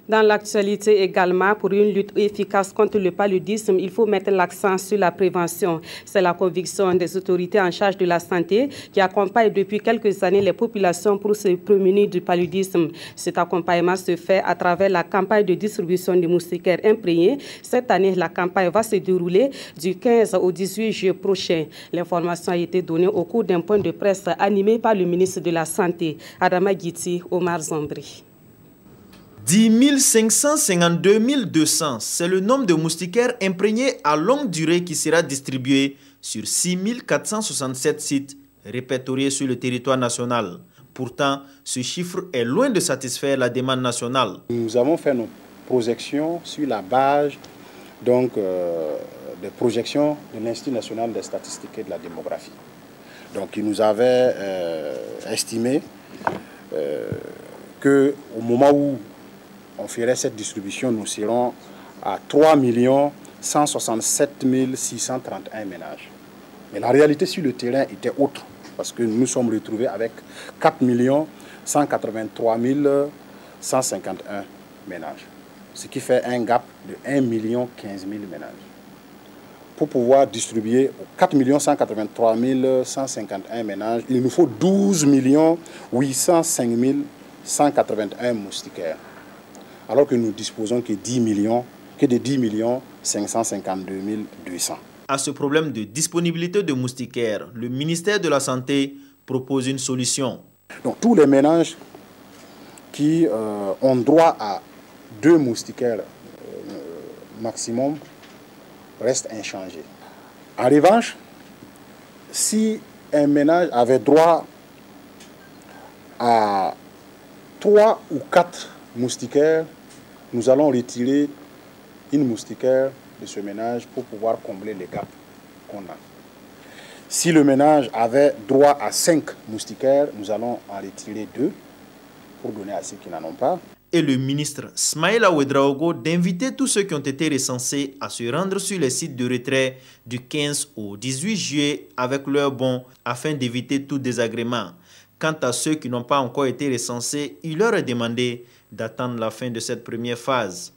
Dans l'actualité également, pour une lutte efficace contre le paludisme, il faut mettre l'accent sur la prévention. C'est la conviction des autorités en charge de la santé qui accompagnent depuis quelques années les populations pour se prémunir du paludisme. Cet accompagnement se fait à travers la campagne de distribution des moustiquaires imprégnés. Cette année, la campagne va se dérouler du 15 au 18 juillet prochain. L'information a été donnée au cours d'un point de presse animé par le ministre de la Santé, Adama Guiti Omar Zambri. 10 552 200, c'est le nombre de moustiquaires imprégnés à longue durée qui sera distribué sur 6 467 sites répertoriés sur le territoire national. Pourtant, ce chiffre est loin de satisfaire la demande nationale. Nous avons fait nos projections sur la base des projections de l'Institut national des statistiques et de la démographie. Donc, il nous avait estimé qu'au moment où on ferait cette distribution, nous serons à 3 167 631 ménages. Mais la réalité sur le terrain était autre, parce que nous nous sommes retrouvés avec 4 183 151 ménages, ce qui fait un gap de 1 15 000 ménages. Pour pouvoir distribuer aux 4 183 151 ménages, il nous faut 12 805 181 moustiquaires, alors que nous disposons que de 10 552 200. À ce problème de disponibilité de moustiquaires, le ministère de la Santé propose une solution. Donc tous les ménages qui ont droit à 2 moustiquaires maximum restent inchangés. En revanche, si un ménage avait droit à 3 ou 4 moustiquaires, nous allons retirer une moustiquaire de ce ménage pour pouvoir combler les gaps qu'on a. Si le ménage avait droit à 5 moustiquaires, nous allons en retirer 2 pour donner à ceux qui n'en ont pas. Et le ministre Smaïla Ouedraogo d'inviter tous ceux qui ont été recensés à se rendre sur les sites de retrait du 15 au 18 juillet avec leurs bons afin d'éviter tout désagrément. Quant à ceux qui n'ont pas encore été recensés, il leur est demandé d'attendre la fin de cette première phase.